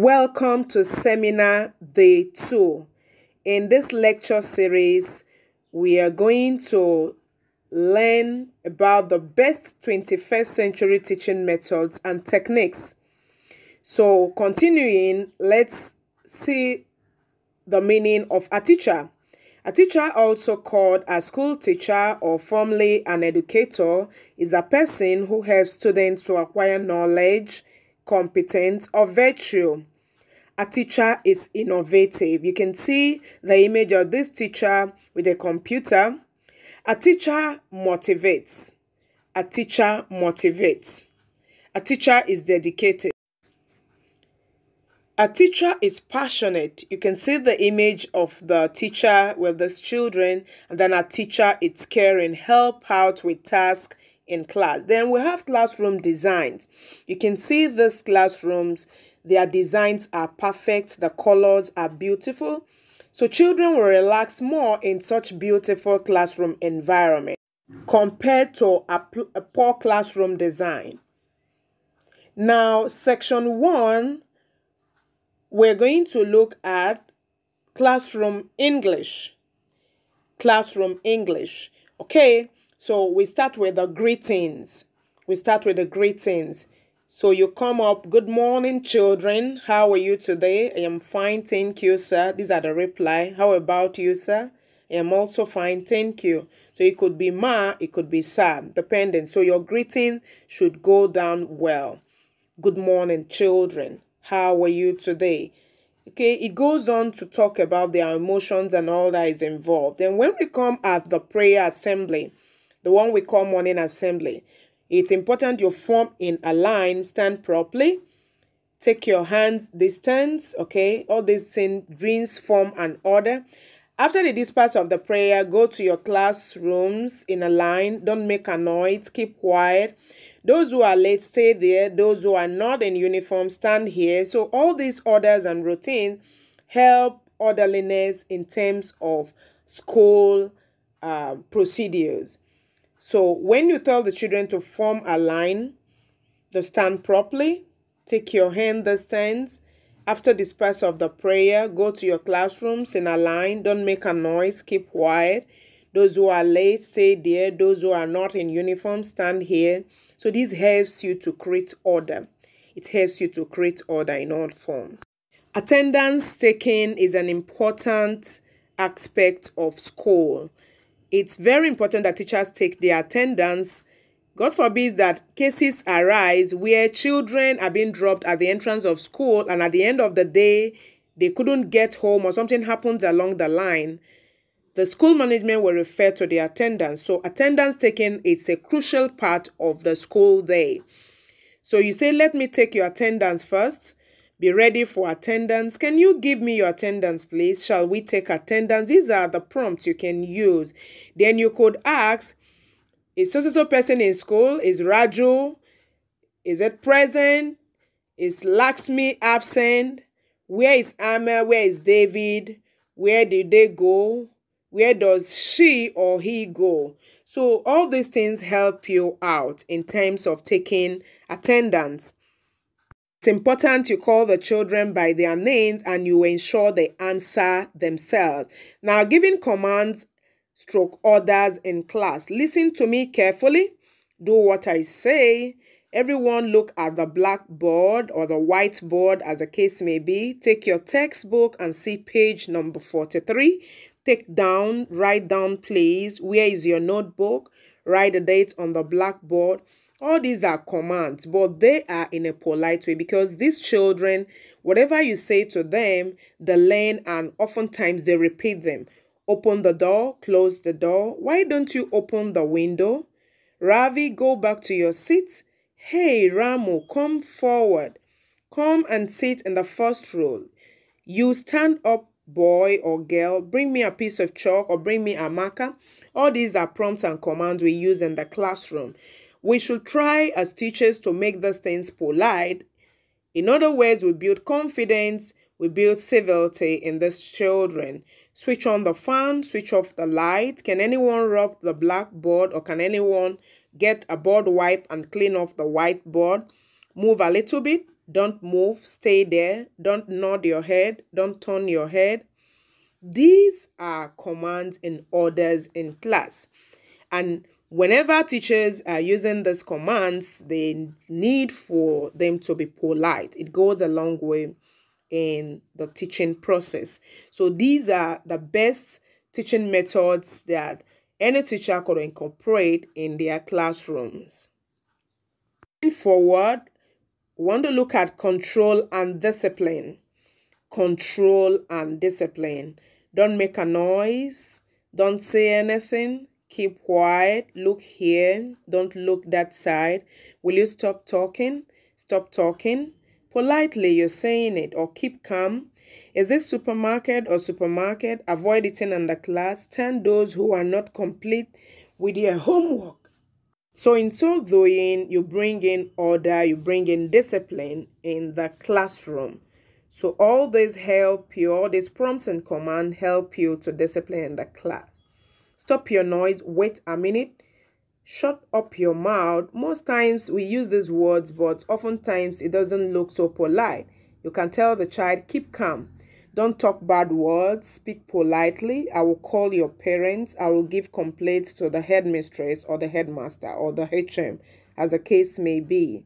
Welcome to Seminar Day 2. In this lecture series, we are going to learn about the best 21st century teaching methods and techniques. So, continuing, let's see the meaning of a teacher. A teacher, also called a school teacher or formerly an educator, is a person who helps students to acquire knowledge, competence, or virtue. A teacher is innovative. You can see the image of this teacher with a computer. A teacher motivates. A teacher motivates. A teacher is dedicated. A teacher is passionate. You can see the image of the teacher with these children, and then a teacher is caring, help out with tasks in class. Then we have classroom designs. You can see these classrooms. Their designs are perfect. The colors are beautiful. So children will relax more in such beautiful classroom environment compared to a poor classroom design. Now, section 1, we're going to look at classroom English. Classroom English. Okay, so we start with the greetings. So you come up, good morning, children. How are you today? I am fine, thank you, sir. These are the reply. How about you, sir? I am also fine, thank you. So it could be ma, it could be sir, depending. So your greeting should go down well. Good morning, children. How are you today? Okay, it goes on to talk about their emotions and all that is involved. Then when we come at the prayer assembly, the one we call morning assembly, it's important you form in a line, stand properly, take your hands distance, okay? All these things brings form and order. After the dispatch of the prayer, go to your classrooms in a line. Don't make a noise, keep quiet. Those who are late, stay there. Those who are not in uniform, stand here. So all these orders and routines help orderliness in terms of school procedures. So when you tell the children to form a line, to stand properly, take your hand distance. After dispatch of the prayer, go to your classrooms in a line. Don't make a noise, keep quiet. Those who are late, stay there. Those who are not in uniform, stand here. So this helps you to create order. It helps you to create order in all forms. Attendance taking is an important aspect of school. It's very important that teachers take their attendance. God forbid that cases arise where children are being dropped at the entrance of school and at the end of the day, they couldn't get home or something happens along the line. The school management will refer to the attendance. So attendance taking is a crucial part of the school day. So you say, let me take your attendance first. Be ready for attendance. Can you give me your attendance, please? Shall we take attendance? These are the prompts you can use. Then you could ask, is so-so person in school? Is Raju? Is it present? Is Lakshmi absent? Where is Amma? Where is David? Where did they go? Where does she or he go? So all these things help you out in terms of taking attendance. It's important you call the children by their names and you ensure they answer themselves. Now, giving commands / orders in class. Listen to me carefully. Do what I say. Everyone look at the blackboard or the whiteboard as the case may be. Take your textbook and see page number 43. Write down please. Where is your notebook? Write the date on the blackboard. All these are commands, but they are in a polite way because these children, whatever you say to them, they learn and oftentimes they repeat them. Open the door, close the door. Why don't you open the window? Ravi, go back to your seat. Hey, Ramu, come forward. Come and sit in the first row. You stand up, boy or girl. Bring me a piece of chalk or bring me a marker. All these are prompts and commands we use in the classroom. We should try as teachers to make these things polite. In other words, we build confidence, we build civility in these children. Switch on the fan, switch off the light. Can anyone rub the blackboard or can anyone get a board wipe and clean off the whiteboard? Move a little bit. don't move, stay there, don't nod your head, don't turn your head. These are commands and orders in class. And whenever teachers are using these commands, they need for them to be polite. It goes a long way in the teaching process. So these are the best teaching methods that any teacher could incorporate in their classrooms. Moving forward, we want to look at control and discipline. Control and discipline. Don't make a noise. Don't say anything. Keep quiet. Look here. Don't look that side. Will you stop talking? Stop talking. Politely, you're saying it. Or keep calm. Is this supermarket or supermarket? Avoid eating in the class. Turn those who are not complete with their homework. So in so doing, you bring in order, you bring in discipline in the classroom. So all these help you, all these prompts and commands help you to discipline in the class. Stop your noise, wait a minute, shut up your mouth. Most times we use these words, but oftentimes it doesn't look so polite. You can tell the child, keep calm. Don't talk bad words, speak politely. I will call your parents. I will give complaints to the headmistress or the headmaster or the HM, as the case may be.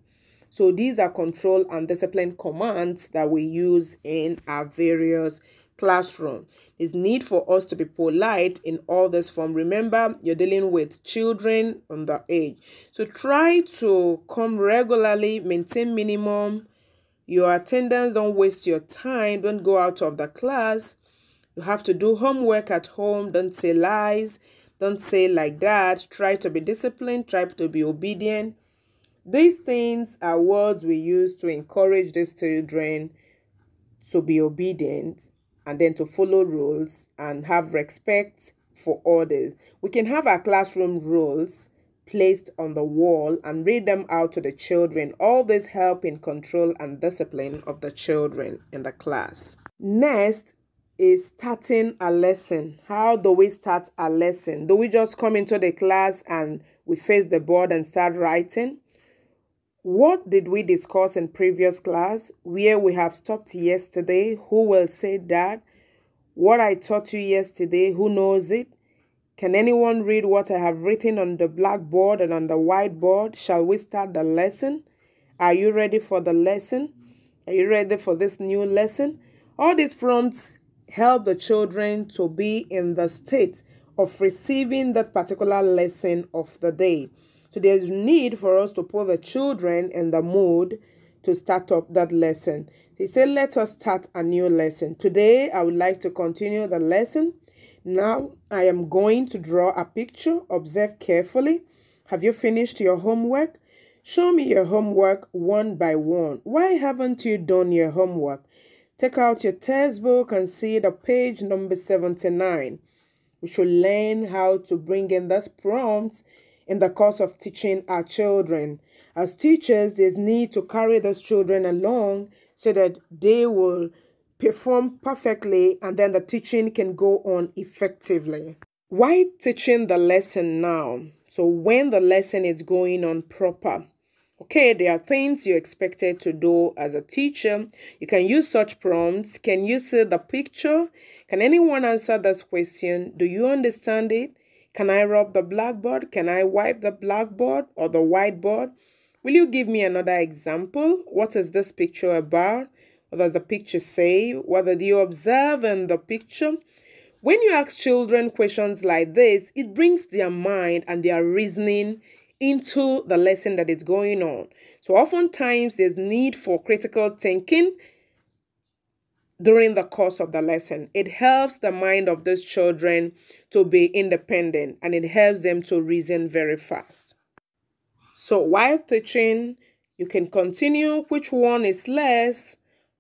So these are control and discipline commands that we use in our various classrooms. There's need for us to be polite in all this form. Remember, you're dealing with children on the age. So try to come regularly, maintain minimum. Your attendance, don't waste your time. Don't go out of the class. You have to do homework at home. Don't say lies. Don't say like that. Try to be disciplined. Try to be obedient. These things are words we use to encourage these children to be obedient and then to follow rules and have respect for others. We can have our classroom rules placed on the wall and read them out to the children. All this help in control and discipline of the children in the class. Next is starting a lesson. How do we start a lesson? Do we just come into the class and we face the board and start writing? What did we discuss in previous class? Where we have stopped yesterday? Who will say that? What I taught you yesterday, who knows it? Can anyone read what I have written on the blackboard and on the whiteboard? Shall we start the lesson? Are you ready for the lesson? Are you ready for this new lesson? All these prompts help the children to be in the state of receiving that particular lesson of the day. So there's need for us to put the children in the mood to start up that lesson. They say, let us start a new lesson. Today, I would like to continue the lesson. Now, I am going to draw a picture. Observe carefully. Have you finished your homework? Show me your homework one by one. Why haven't you done your homework? Take out your textbook and see the page number 79. We should learn how to bring in this prompt in the course of teaching our children. As teachers, there's need to carry those children along so that they will perform perfectly and then the teaching can go on effectively. Why teaching the lesson now? So when the lesson is going on proper. Okay, there are things you're expected to do as a teacher. You can use such prompts. Can you see the picture? Can anyone answer this question? Do you understand it? Can I rub the blackboard? Can I wipe the blackboard or the whiteboard? Will you give me another example? What is this picture about? What does the picture say? What did you observe in the picture? When you ask children questions like this, it brings their mind and their reasoning into the lesson that is going on. So oftentimes there's need for critical thinking during the course of the lesson. It helps the mind of those children to be independent and it helps them to reason very fast. So while teaching, you can continue which one is less,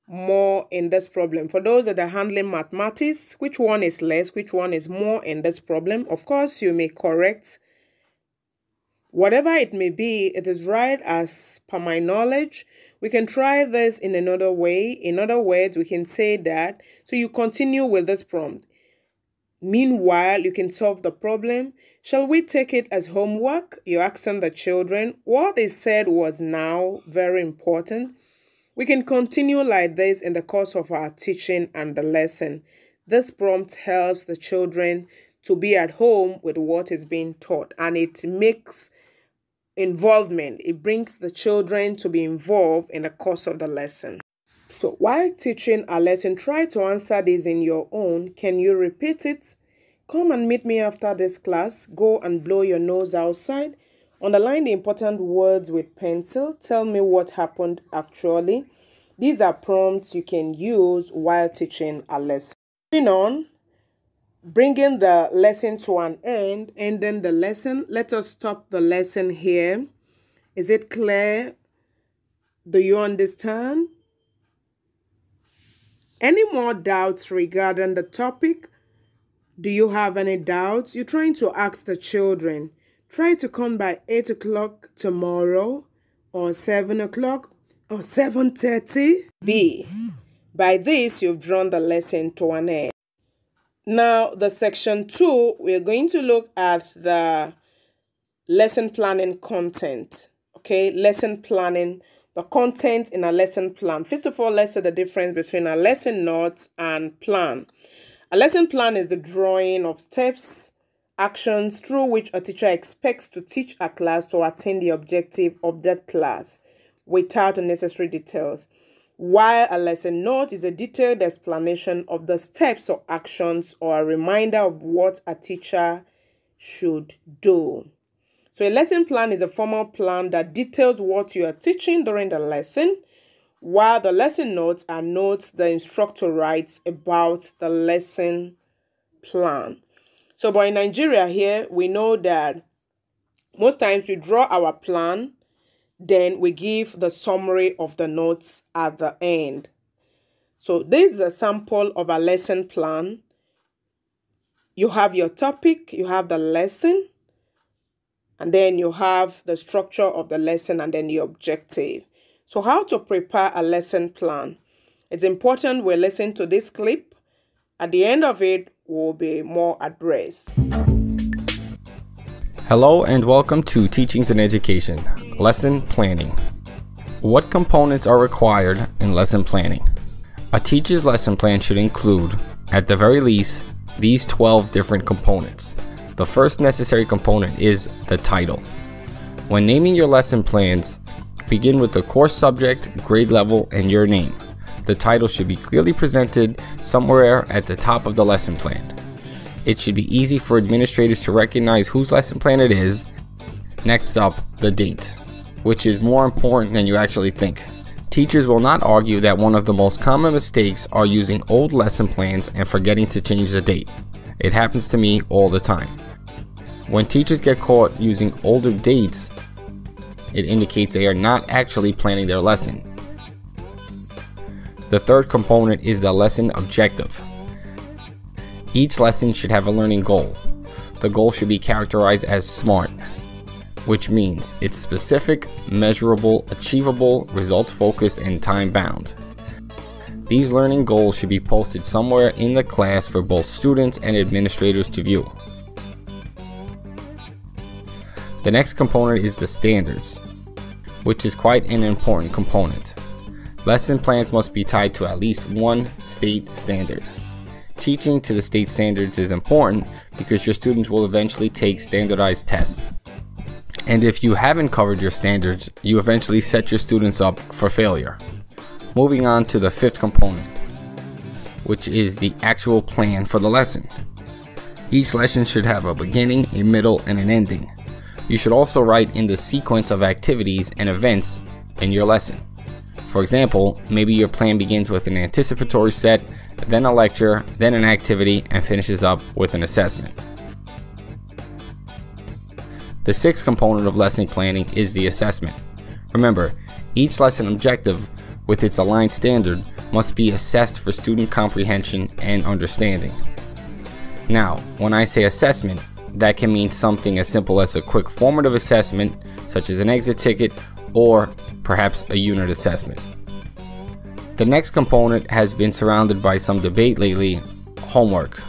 more in this problem. For those that are handling mathematics, which one is less, which one is more in this problem? Of course, you may correct. Whatever it may be, it is right as per my knowledge. We can try this in another way. In other words, we can say that. So you continue with this prompt. Meanwhile, you can solve the problem. Shall we take it as homework? You're asking the children. What is said was now very important. We can continue like this in the course of our teaching and the lesson. This prompt helps the children to be at home with what is being taught, and it makes involvement. It brings the children to be involved in the course of the lesson. So while teaching a lesson, try to answer this in your own. Can you repeat it? Come and meet me after this class. Go and blow your nose outside. Underline the important words with pencil. Tell me what happened actually. These are prompts you can use while teaching a lesson. Moving on, bringing the lesson to an end, ending the lesson. Let us stop the lesson here. Is it clear? Do you understand? Any more doubts regarding the topic? Do you have any doubts? You're trying to ask the children. Try to come by 8 o'clock tomorrow, or 7 o'clock, or 7:30. B. By this, you've drawn the lesson to an end. Now, the section 2, we're going to look at the lesson planning content. Okay, lesson planning. The content in a lesson plan. First of all, let's say the difference between a lesson note and plan. A lesson plan is the drawing of steps, actions through which a teacher expects to teach a class to attain the objective of that class without unnecessary details. While a lesson note is a detailed explanation of the steps or actions or a reminder of what a teacher should do. So a lesson plan is a formal plan that details what you are teaching during the lesson, while the lesson notes are notes the instructor writes about the lesson plan. So but in Nigeria here, we know that most times we draw our plan, then we give the summary of the notes at the end. So this is a sample of a lesson plan. You have your topic, you have the lesson, and then you have the structure of the lesson and then the objective. So how to prepare a lesson plan? It's important we listen to this clip. At the end of it, we'll be more addressed. Hello and welcome to Teachings in Education, Lesson Planning. What components are required in lesson planning? A teacher's lesson plan should include, at the very least, these 12 different components. The first necessary component is the title. When naming your lesson plans, begin with the course subject, grade level, and your name. The title should be clearly presented somewhere at the top of the lesson plan. It should be easy for administrators to recognize whose lesson plan it is. Next up, the date, which is more important than you actually think. Teachers will not argue that one of the most common mistakes are using old lesson plans and forgetting to change the date. It happens to me all the time. When teachers get caught using older dates, it indicates they are not actually planning their lesson. The third component is the lesson objective. Each lesson should have a learning goal. The goal should be characterized as SMART, which means it's specific, measurable, achievable, results-focused, and time-bound. These learning goals should be posted somewhere in the class for both students and administrators to view. The next component is the standards, which is quite an important component. Lesson plans must be tied to at least one state standard. Teaching to the state standards is important because your students will eventually take standardized tests. And if you haven't covered your standards, you eventually set your students up for failure. Moving on to the fifth component, which is the actual plan for the lesson. Each lesson should have a beginning, a middle, and an ending. You should also write in the sequence of activities and events in your lesson. For example, maybe your plan begins with an anticipatory set, then a lecture, then an activity, and finishes up with an assessment. The sixth component of lesson planning is the assessment. Remember, each lesson objective with its aligned standard must be assessed for student comprehension and understanding. Now, when I say assessment, that can mean something as simple as a quick formative assessment, such as an exit ticket, or perhaps a unit assessment. The next component has been surrounded by some debate lately: homework.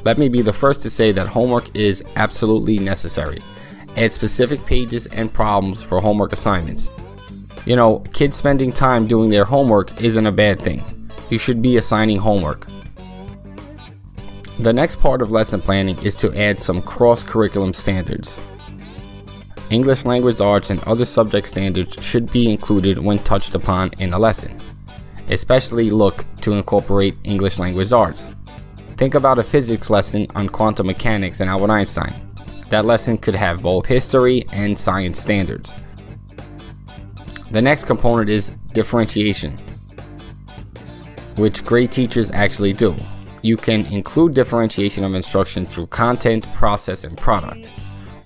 Let me be the first to say that homework is absolutely necessary. Add specific pages and problems for homework assignments. You know, kids spending time doing their homework isn't a bad thing. You should be assigning homework. The next part of lesson planning is to add some cross-curriculum standards. English language arts and other subject standards should be included when touched upon in a lesson. Especially look to incorporate English language arts. Think about a physics lesson on quantum mechanics and Albert Einstein. That lesson could have both history and science standards. The next component is differentiation, which great teachers actually do. You can include differentiation of instruction through content, process, and product.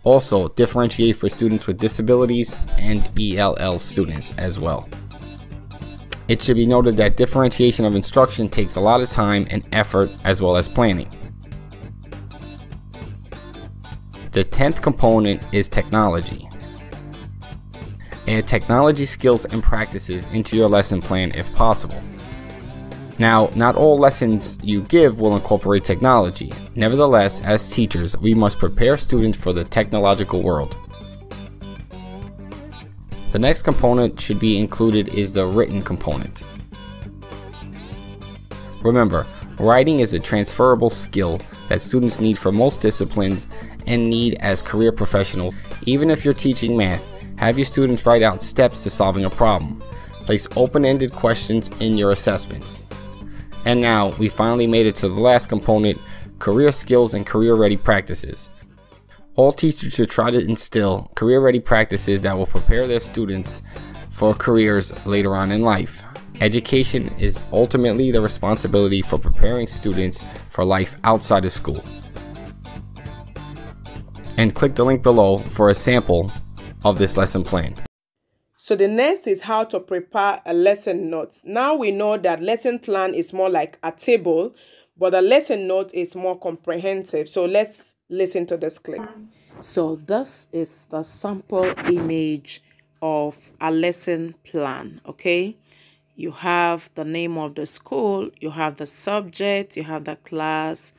Also, differentiate for students with disabilities and ELL students as well. It should be noted that differentiation of instruction takes a lot of time and effort as well as planning. The 10th component is technology. Add technology skills and practices into your lesson plan if possible. Now, not all lessons you give will incorporate technology. Nevertheless, as teachers, we must prepare students for the technological world. The next component should be included is the written component. Remember, writing is a transferable skill that students need for most disciplines and need as career professionals. Even if you're teaching math, have your students write out steps to solving a problem. Place open-ended questions in your assessments. And now, we finally made it to the last component, career skills and career-ready practices. All teachers should try to instill career-ready practices that will prepare their students for careers later on in life. Education is ultimately the responsibility for preparing students for life outside of school. And click the link below for a sample of this lesson plan. So the next is how to prepare a lesson note. Now we know that lesson plan is more like a table, but a lesson note is more comprehensive. So let's listen to this clip. So this is the sample image of a lesson plan, okay? You have the name of the school, you have the subject, you have the class,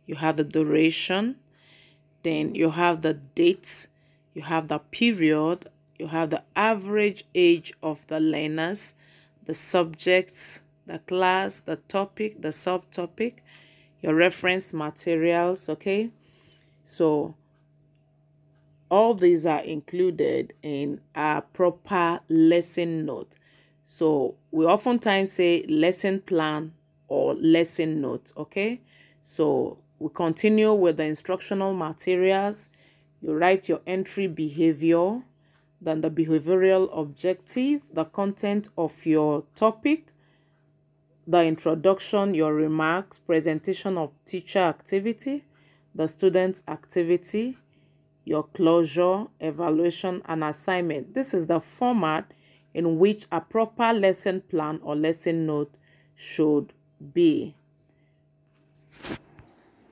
you have the duration, then you have the dates, you have the period, you have the average age of the learners, the subjects, the class, the topic, the subtopic, your reference materials, okay? So all these are included in a proper lesson note. So we oftentimes say lesson plan or lesson note, okay? So we continue with the instructional materials. You write your entry behavior, then the behavioral objective, the content of your topic, the introduction, your remarks, presentation of teacher activity, the student activity, your closure, evaluation, and assignment. This is the format in which a proper lesson plan or lesson note should be.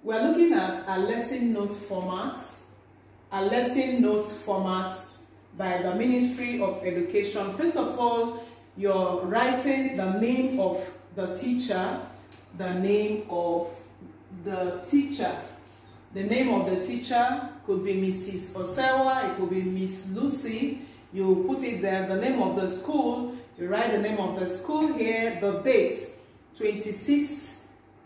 We're looking at a lesson note format. A lesson note format by the Ministry of Education. First of all, you're writing the name of the teacher, the name of the teacher. The name of the teacher could be Mrs. Osewa, it could be Miss Lucy. You put it there, the name of the school, you write the name of the school here, the date, 26th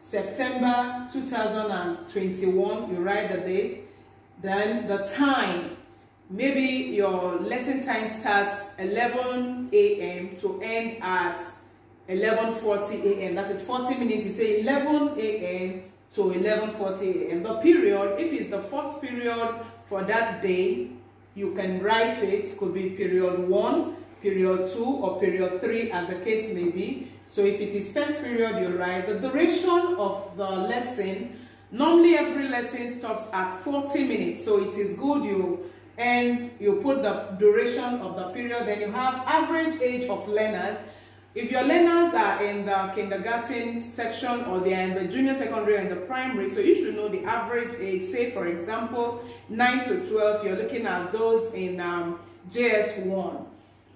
September 2021, you write the date, then the time. Maybe your lesson time starts 11 a.m. to end at 11:40 a.m. That is 40 minutes. You say 11 a.m. to 11:40 a.m. The period, if it's the first period for that day, you can write it. Could be period 1, period 2, or period 3, as the case may be. So if it is first period, you write the duration of the lesson. Normally, every lesson stops at 40 minutes. So it is good you put the duration of the period. Then you have average age of learners. If your learners are in the kindergarten section or they are in the junior secondary or in the primary, so you should know the average age. Say, for example, 9 to 12, you're looking at those in JS1.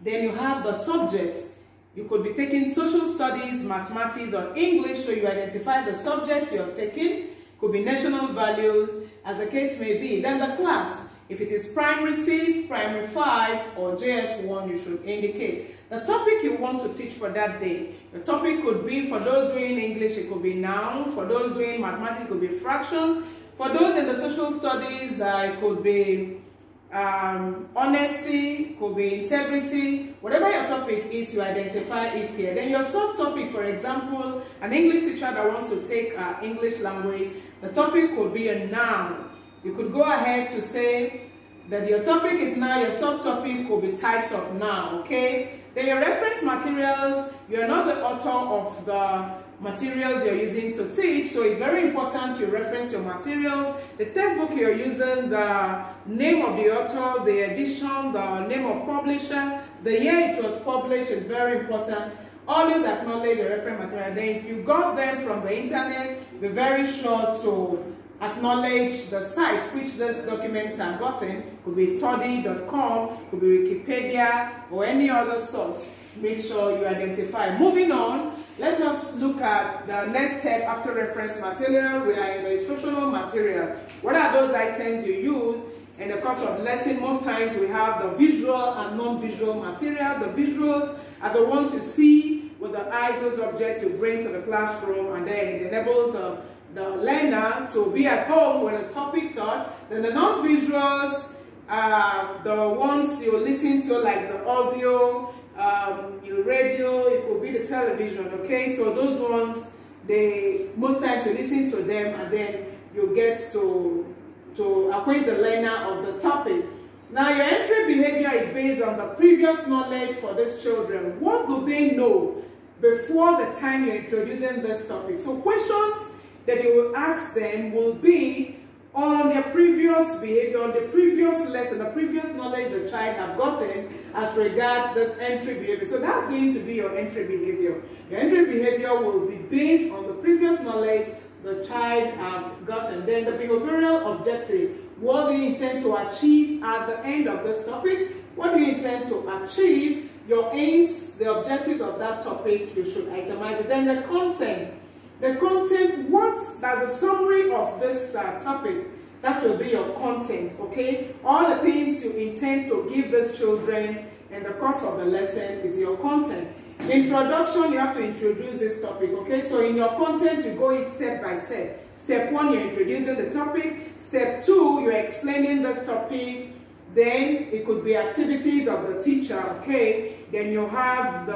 Then you have the subjects. You could be taking social studies, mathematics, or English, so you identify the subject you're taking. Could be national values, as the case may be. Then the class. If it is primary 6, primary 5, or JS1, you should indicate. the topic you want to teach for that day. The topic could be, for those doing English, it could be noun. For those doing mathematics, it could be fraction. For those in the social studies, it could be honesty, could be integrity. Whatever your topic is, you identify it here. Then your subtopic, for example, an English teacher that wants to take English language, the topic could be a noun. You could go ahead to say that your topic is noun, your subtopic could be types of noun, okay? Then your reference materials, you're not the author of the materials you're using to teach, so it's very important you reference your materials. The textbook you're using, the name of the author, the edition, the name of publisher, the year it was published is very important. Always acknowledge your reference material. Then if you got them from the internet, be very sure to acknowledge the site which these documents are gotten. Could be study.com, could be Wikipedia, or any other source. Make sure you identify. Moving on, let us look at the next step after reference material. We are in the instructional material. What are those items you use in the course of lesson? Most times we have the visual and non-visual material. The visuals are the ones you see with the eyes, those objects you bring to the classroom, and then it enables the learner to be at home when the topic taught. Then the non-visuals are the ones you listen to, like the audio, your radio, it could be the television, okay? So those ones, most times you listen to them and then you get to acquaint the learner of the topic. Now your entry behavior is based on the previous knowledge for these children. What do they know before the time you're introducing this topic? So questions that you will ask them will be on their previous behavior, on the previous lesson, the previous knowledge the child have gotten as regards this entry behavior. So that's going to be your entry behavior. Your entry behavior will be based on the previous knowledge the child have gotten. Then the behavioral objective. What do you intend to achieve at the end of this topic? What do you intend to achieve? Your aims, the objectives of that topic, you should itemize it. Then the content. The content, that's a summary of this topic. That will be your content, okay? All the things you intend to give these children in the course of the lesson is your content. Introduction, you have to introduce this topic, okay? So in your content, you go it step by step. Step 1, you're introducing the topic. Step 2, you're explaining this topic. Then it could be activities of the teacher, okay? Then you have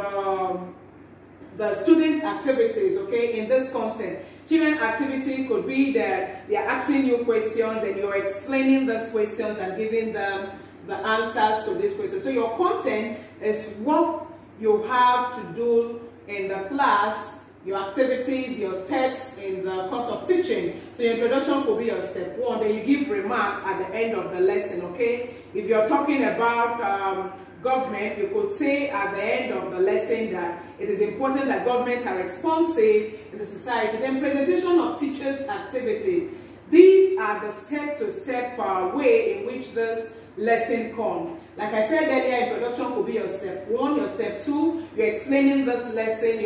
the student activities, okay, in this content. Children activity could be that they are asking you questions and you're explaining those questions and giving them the answers to these questions. So your content is what you have to do in the class, your activities, your steps in the course of teaching. So your introduction could be your step 1, then you give remarks at the end of the lesson, okay? If you're talking about government, you could say at the end of the lesson that it is important that governments are responsive in the society. Then presentation of teachers' activities. These are the step-to-step way in which this lesson comes. Like I said earlier, introduction could be your step 1, your step 2. You're explaining this lesson,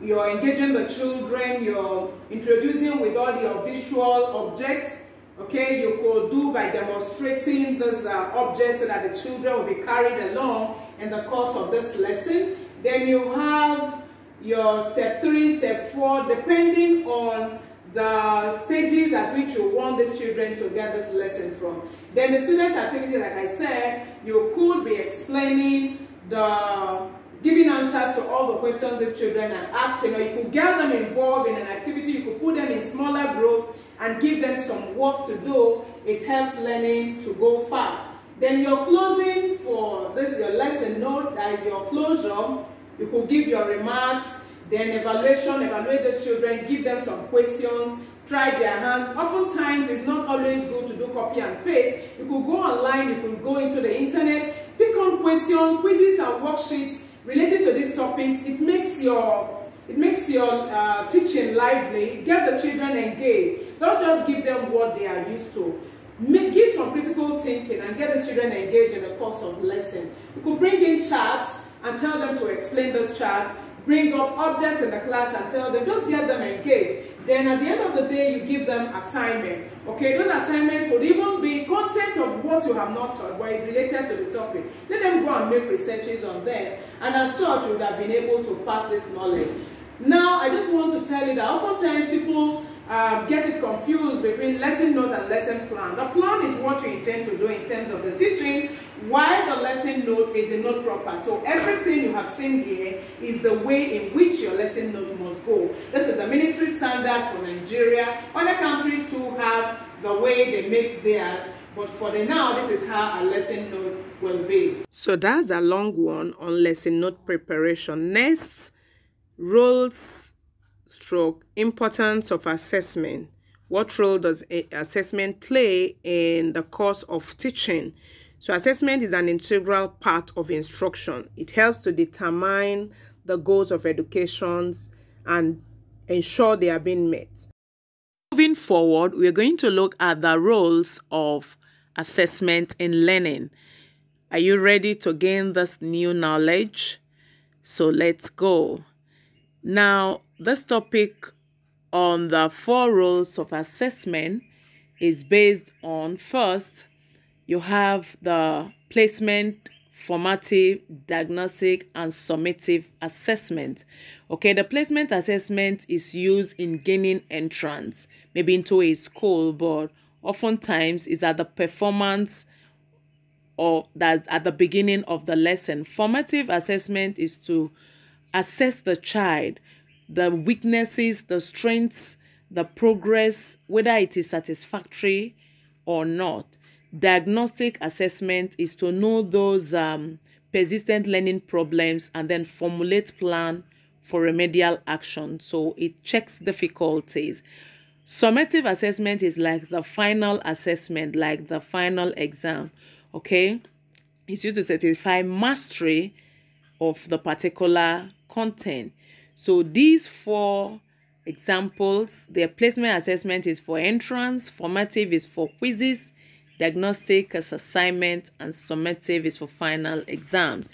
you're engaging the children, you're introducing with all your visual objects. Okay, you could do by demonstrating this object so that the children will be carried along in the course of this lesson. Then you have your step 3, step 4, depending on the stages at which you want these children to get this lesson from. Then the student activity, like I said, you could be explaining giving answers to all the questions these children are asking, or you could get them involved in an activity, you could put them in smaller groups and give them some work to do. It helps learning to go far. Then your closing for this, your lesson note, that your closure, you could give your remarks, then evaluate these children, give them some questions, try their hands. Oftentimes, it's not always good to do copy and paste. You could go online, you could go into the internet, pick on questions, quizzes and worksheets related to these topics. It makes your teaching lively. Get the children engaged. Don't just give them what they are used to. Give some critical thinking and get the children engaged in the course of lesson. You could bring in charts and tell them to explain those charts. Bring up objects in the class and tell them, just get them engaged. Then at the end of the day, you give them assignment. Okay, those assignments could even be content of what you have not taught, but it's related to the topic. Let them go and make researches on them, and as such, you would have been able to pass this knowledge. Now, I just want to tell you that oftentimes people get it confused between lesson note and lesson plan. The plan is what you intend to do in terms of the teaching, while the lesson note is the note proper. So everything you have seen here is the way in which your lesson note must go. This is the ministry standard for Nigeria. Other countries too have the way they make theirs, but for the now, this is how a lesson note will be. So that's a long one on lesson note preparation. Next, roles stroke importance of assessment. What role does assessment play in the course of teaching? So assessment is an integral part of instruction. It helps to determine the goals of education and ensure they are being met. Moving forward, we are going to look at the roles of assessment in learning. Are you ready to gain this new knowledge? So let's go. Now, this topic on the 4 roles of assessment is based on, first, you have the placement, formative, diagnostic, and summative assessment. Okay, the placement assessment is used in gaining entrance, maybe into a school, but oftentimes is at the performance or that's at the beginning of the lesson. Formative assessment is to assess the child, the weaknesses, the strengths, the progress, whether it is satisfactory or not. Diagnostic assessment is to know those persistent learning problems and then formulate plan for remedial action. So it checks difficulties. Summative assessment is like the final assessment, like the final exam. Okay, it's used to certify mastery of the particular content. So these 4 examples, their placement assessment is for entrance, formative is for quizzes, diagnostic is assignment, and summative is for final exams.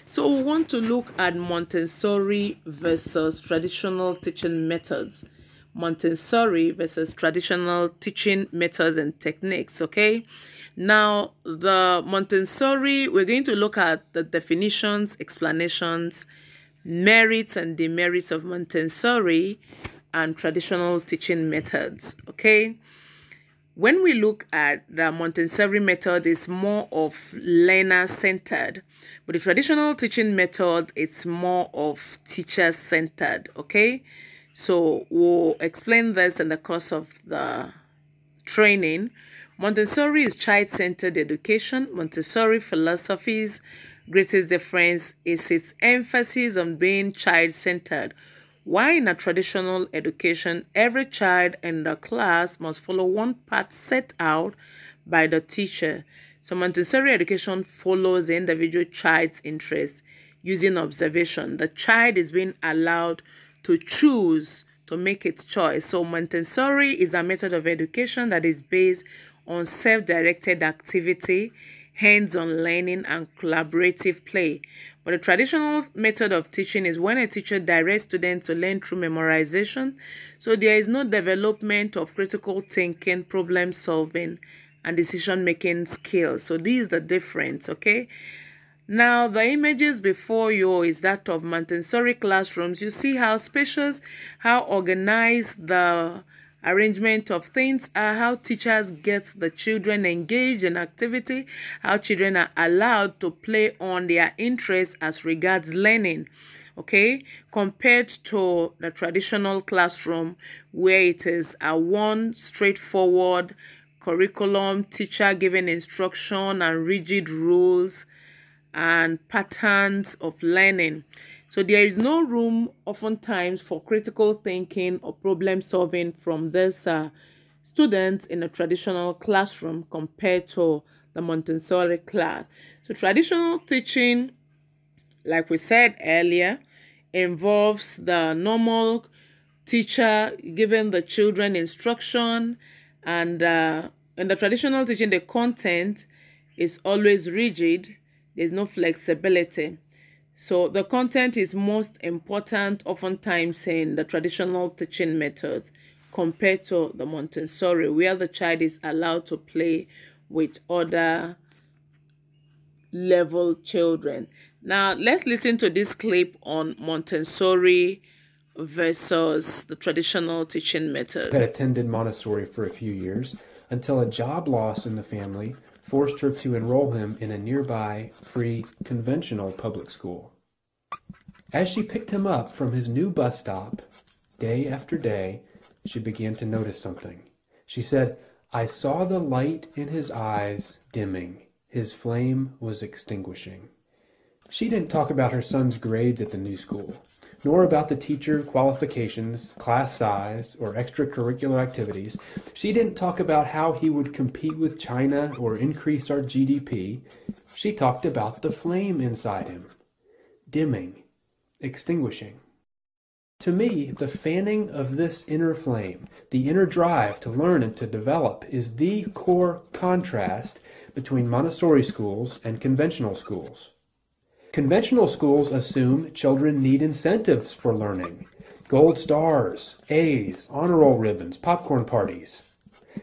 So we want to look at Montessori versus traditional teaching methods. Montessori versus traditional teaching methods and techniques, okay? Now, the Montessori, we're going to look at the definitions, explanations, merits and demerits of Montessori and traditional teaching methods, okay? When we look at the Montessori method, it's more of learner-centered, but the traditional teaching method, it's more of teacher-centered, okay? So we'll explain this in the course of the training. Montessori is child-centered education. Montessori philosophy's greatest difference is its emphasis on being child-centered. While in a traditional education, every child in the class must follow one path set out by the teacher. So Montessori education follows the individual child's interests using observation. The child is being allowed to choose, to make its choice. So Montessori is a method of education that is based on self-directed activity, hands-on learning, and collaborative play. But the traditional method of teaching is when a teacher directs students to learn through memorization. So there is no development of critical thinking, problem solving, and decision-making skills. So this is the difference, okay? Now, the images before you is that of Montessori classrooms. You see how spacious, how organized the arrangement of things are, how teachers get the children engaged in activity, how children are allowed to play on their interests as regards learning, okay, compared to the traditional classroom where it is a one straightforward curriculum, teacher giving instruction and rigid rules and patterns of learning. So there is no room oftentimes for critical thinking or problem solving from this students in a traditional classroom compared to the Montessori class. So traditional teaching, like we said earlier, involves the normal teacher giving the children instruction, and in the traditional teaching, the content is always rigid. There's no flexibility. So the content is most important oftentimes in the traditional teaching methods, compared to the Montessori, where the child is allowed to play with other level children. Now, let's listen to this clip on Montessori versus the traditional teaching method. I had attended Montessori for a few years until a job loss in the family forced her to enroll him in a nearby free conventional public school. As she picked him up from his new bus stop, day after day, she began to notice something. She said, "I saw the light in his eyes dimming. His flame was extinguishing." She didn't talk about her son's grades at the new school, nor about the teacher qualifications, class size, or extracurricular activities. She didn't talk about how he would compete with China or increase our GDP. She talked about the flame inside him, dimming, extinguishing. To me, the fanning of this inner flame, the inner drive to learn and to develop, is the core contrast between Montessori schools and conventional schools. Conventional schools assume children need incentives for learning. Gold stars, A's, honor roll ribbons, popcorn parties.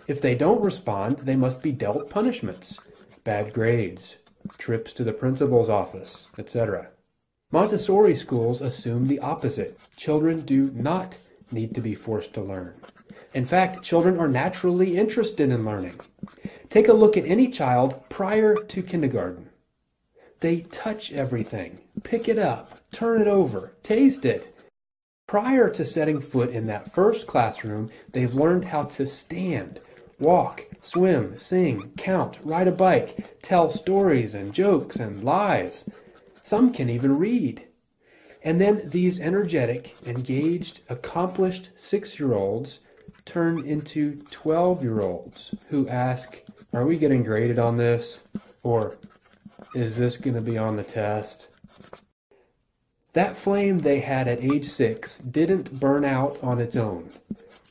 If they don't respond, they must be dealt punishments, bad grades, trips to the principal's office, etc. Montessori schools assume the opposite. Children do not need to be forced to learn. In fact, children are naturally interested in learning. Take a look at any child prior to kindergarten. They touch everything, pick it up, turn it over, taste it. Prior to setting foot in that first classroom, they've learned how to stand, walk, swim, sing, count, ride a bike, tell stories and jokes and lies. Some can even read. And then these energetic, engaged, accomplished 6-year-olds turn into 12-year-olds who ask, "Are we getting graded on this?" Or, "Is this going to be on the test?" That flame they had at age 6 didn't burn out on its own.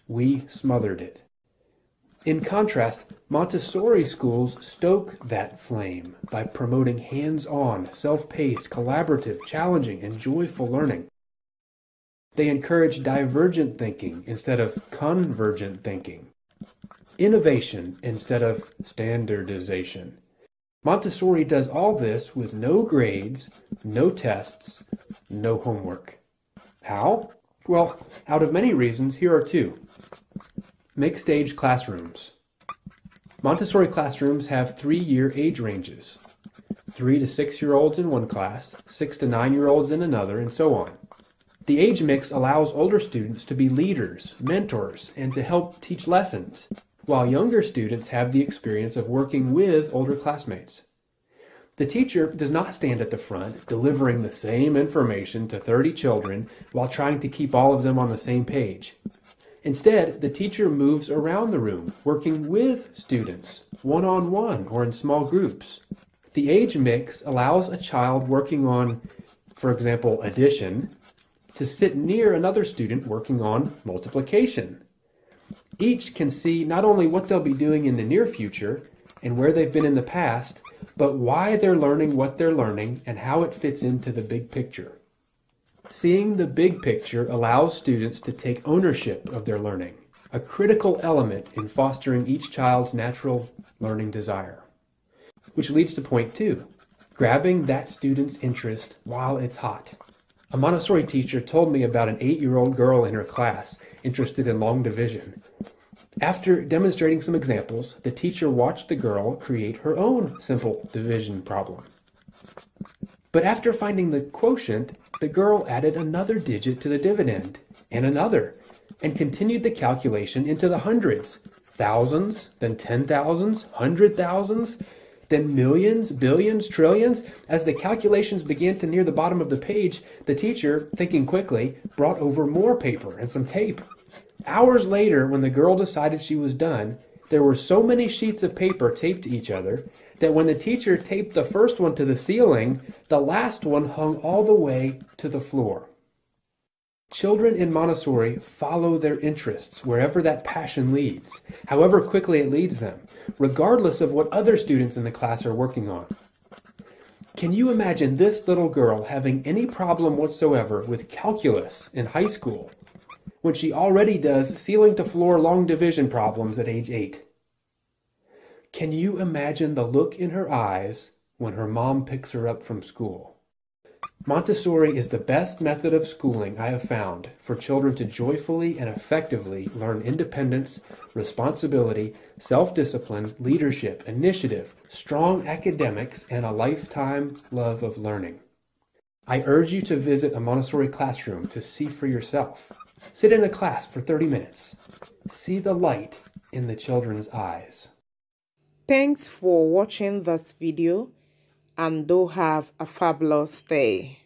We smothered it. In contrast, Montessori schools stoke that flame by promoting hands-on, self-paced, collaborative, challenging, and joyful learning. They encourage divergent thinking instead of convergent thinking, innovation instead of standardization. Montessori does all this with no grades, no tests, no homework. How? Well, out of many reasons, here are two. Mixed-age classrooms. Montessori classrooms have 3-year age ranges. 3 to 6-year-olds in one class, 6 to 9-year-olds in another, and so on. The age mix allows older students to be leaders, mentors, and to help teach lessons, while younger students have the experience of working with older classmates. The teacher does not stand at the front, delivering the same information to 30 children while trying to keep all of them on the same page. Instead, the teacher moves around the room, working with students, one-on-one or in small groups. The age mix allows a child working on, for example, addition, to sit near another student working on multiplication. Each can see not only what they'll be doing in the near future and where they've been in the past, but why they're learning what they're learning and how it fits into the big picture. Seeing the big picture allows students to take ownership of their learning, a critical element in fostering each child's natural learning desire. Which leads to point 2, grabbing that student's interest while it's hot. A Montessori teacher told me about an 8-year-old girl in her class interested in long division. After demonstrating some examples, the teacher watched the girl create her own simple division problem. But after finding the quotient, the girl added another digit to the dividend, and another, and continued the calculation into the hundreds, thousands, then 10,000s, 100,000s, then millions, billions, trillions. As the calculations began to near the bottom of the page, the teacher, thinking quickly, brought over more paper and some tape. Hours later, when the girl decided she was done, there were so many sheets of paper taped to each other that when the teacher taped the first one to the ceiling, the last one hung all the way to the floor. Children in Montessori follow their interests wherever that passion leads, however quickly it leads them, regardless of what other students in the class are working on. Can you imagine this little girl having any problem whatsoever with calculus in high school? when she already does ceiling-to-floor long division problems at age 8? Can you imagine the look in her eyes when her mom picks her up from school? Montessori is the best method of schooling I have found for children to joyfully and effectively learn independence, responsibility, self-discipline, leadership, initiative, strong academics, and a lifetime love of learning. I urge you to visit a Montessori classroom to see for yourself. Sit in a class for 30 minutes. See the light in the children's eyes. Thanks for watching this video, and do have a fabulous day.